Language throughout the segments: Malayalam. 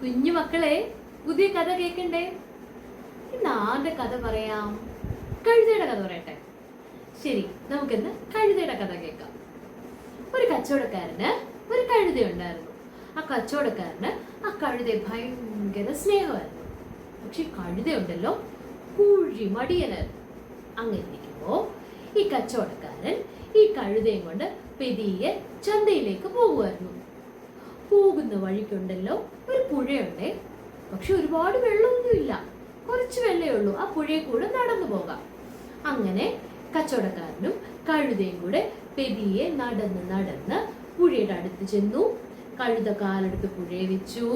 കുഞ്ഞു മക്കളെ, പുതിയ കഥ കേൾക്കണ്ടേ? ഇന്ന് ആരുടെ കഥ പറയാം? കഴുതയുടെ കഥ പറയട്ടെ. ശരി, നമുക്കിന്ന് കഴുതയുടെ കഥ കേൾക്കാം. ഒരു കച്ചവടക്കാരന് ഒരു കഴുത ഉണ്ടായിരുന്നു. ആ കച്ചവടക്കാരന് ആ കഴുതയെ ഭയങ്കര സ്നേഹമായിരുന്നു. പക്ഷെ കഴുത ഉണ്ടല്ലോ, കുഴി മടിയനായിരുന്നു. അങ്ങനെ ഇരിക്കുമ്പോ ഈ കച്ചവടക്കാരൻ ഈ കഴുതയും കൊണ്ട് പെതിയെ ചന്തയിലേക്ക് പോകുമായിരുന്നു. പോകുന്ന വഴിക്കുണ്ടല്ലോ ഒരു പുഴയുണ്ടേ. പക്ഷെ ഒരുപാട് വെള്ളമൊന്നുമില്ല, കുറച്ച് വെള്ളമേ ഉള്ളൂ. ആ പുഴയിൽ കൂടെ നടന്നു പോകാം. അങ്ങനെ കച്ചവടക്കാരനും കഴുതയും കൂടെ പെതിയെ നടന്ന് നടന്ന് പുഴയുടെ അടുത്ത് ചെന്നു. കഴുത കാലെടുത്ത് പുഴയെ വെച്ചു,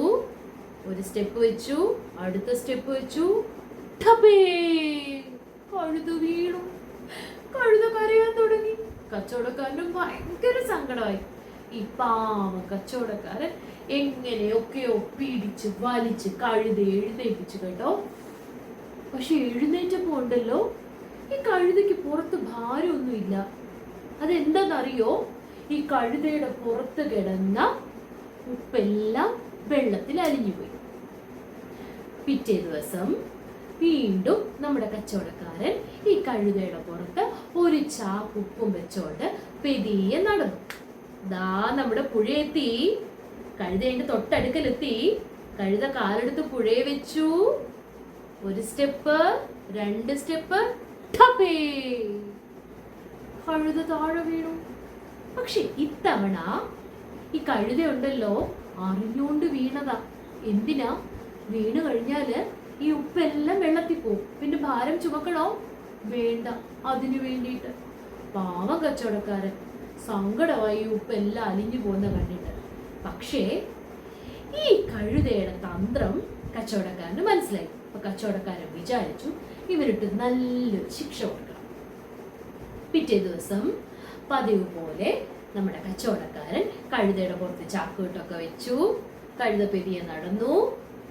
ഒരു സ്റ്റെപ്പ് വെച്ചു, അടുത്ത സ്റ്റെപ്പ് വെച്ചു. ടപേ! കഴുത വീണു. കഴുത കരയാൻ തുടങ്ങി. കച്ചവടക്കാരനും ഭയങ്കര സങ്കടമായി. ഈ പാവ കച്ചവടക്കാരൻ എങ്ങനെയൊക്കെയോ പിടിച്ച് വലിച്ച് കഴുത എഴുന്നേൽപ്പിച്ചു കേട്ടോ. പക്ഷെ എഴുന്നേറ്റപ്പോ ഉണ്ടല്ലോ, ഈ കഴുതയ്ക്ക് പുറത്ത് ഭാരമൊന്നുമില്ല. അതെന്താണെന്നറിയോ? ഈ കഴുതയുടെ പുറത്ത് കിടന്ന ഉപ്പെല്ലാം വെള്ളത്തിൽ അലിഞ്ഞുപോയി. പിറ്റേ ദിവസം വീണ്ടും നമ്മുടെ കച്ചവടക്കാരൻ ഈ കഴുതയുടെ പുറത്ത് ഒരു ചാക്കുപ്പും വെച്ചോണ്ട് പെതിയെ നടന്നു. ദാ നമ്മുടെ പുഴയെത്തി. കഴുതേന്റെ തൊട്ടടുക്കലെത്തി. കഴുത കാലെടുത്ത് പുഴയെ വെച്ചു. ഒരു സ്റ്റെപ്പ്, രണ്ട് സ്റ്റെപ്പ്, ടപേ! കഴുത താഴെ വീണു. പക്ഷെ ഇത്തവണ ഈ കഴുത ഉണ്ടല്ലോ, അറിഞ്ഞുകൊണ്ട് വീണതാ. എന്തിനാ? വീണ് കഴിഞ്ഞാല് ഈ ഉപ്പെല്ലാം വെള്ളത്തിൽ പോവും. പിന്നെ ഭാരം ചുമക്കണോ? വേണ്ട. അതിനു വേണ്ടിയിട്ട് പാവം കച്ചവടക്കാരൻ സങ്കടമായി ഉപ്പെല്ലാം അലിഞ്ഞു പോകുന്ന കണ്ടിട്ട്. പക്ഷേ ഈ കഴുതയുടെ തന്ത്രം കച്ചവടക്കാരന് മനസ്സിലായി. അപ്പൊ കച്ചവടക്കാരൻ വിചാരിച്ചു, ഇവരിട്ട് നല്ലൊരു ശിക്ഷ കൊടുക്കണം. പിറ്റേ ദിവസം പതിവ് പോലെ നമ്മുടെ കച്ചവടക്കാരൻ കഴുതയുടെ പുറത്ത് ചാക്കുകൊട്ടൊക്കെ വെച്ചു. കഴുത പെതിയെ നടന്നു.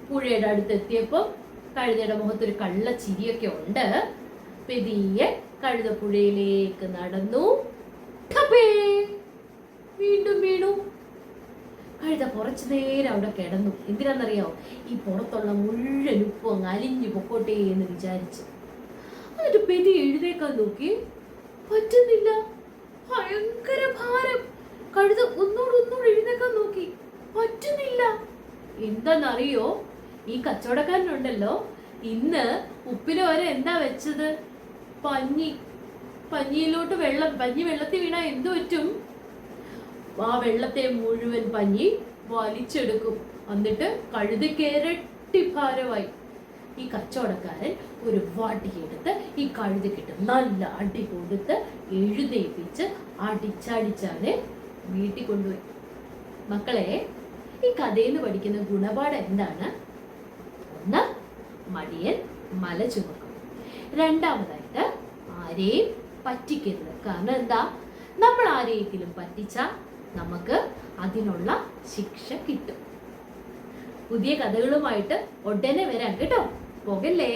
പുഴയുടെ അടുത്തെത്തിയപ്പോ കഴുതയുടെ മുഖത്തൊരു കള്ള ചിരിയൊക്കെ ഉണ്ട്. പെതിയെ കഴുത പുഴയിലേക്ക് നടന്നു. ടപേ! വീണ്ടും വീണു. കഴുത കുറച്ചു നേരം അവിടെ കിടന്നു. എന്തിനാന്നറിയാവോ? ഈ പുറത്തുള്ള മുഴുവൻ ഉപ്പും അങ്ങ് അലിഞ്ഞു പൊക്കോട്ടെ എന്ന് വിചാരിച്ച്. എന്നിട്ട് പെതി എഴുന്നേക്കാൻ നോക്കി, പറ്റുന്നില്ല. ഭയങ്കര ഭാരം. കഴുത ഒന്നൂടെ എഴുന്നേക്കാൻ നോക്കി, പറ്റുന്നില്ല. എന്താന്നറിയോ? ഈ കച്ചവടക്കാരനുണ്ടല്ലോ, ഇന്ന് ഉപ്പിന് വരെ എന്താ വെച്ചത്? പഞ്ഞി. പഞ്ഞിയിലോട്ട് പഞ്ഞി വെള്ളത്തിൽ വീണാ എന്തു പറ്റും? ആ വെള്ളത്തെ മുഴുവൻ പഞ്ഞി വലിച്ചെടുക്കും. എന്നിട്ട് കഴുതയ്ക്ക് ഇരട്ടി ഭാരമായി. ഈ കച്ചവടക്കാരൻ ഒരു വടിയെടുത്ത് ഈ കഴുതക്കിട്ട് നല്ല അടി കൊടുത്ത് എഴുന്നേൽപ്പിച്ച് അടിച്ചടിച്ചാണ് വീട്ടിൽ കൊണ്ടുപോയി. മക്കളെ, ഈ കഥയിൽ നിന്ന് പഠിക്കുന്ന ഗുണപാഠം എന്താണ്? ഒന്ന്, മടിയൻ മല ചുമക്കും. രണ്ടാമതായിട്ട്, ആരെയും പറ്റിക്കരുത്. കാരണം എന്താ? നമ്മൾ ആരെയെങ്കിലും പറ്റിച്ചാൽ നമുക്ക് അതിനുള്ള ശിക്ഷ കിട്ടും. പുതിയ കഥകളുമായിട്ട് ഉടനെ വരാം കേട്ടോ. പോകല്ലേ?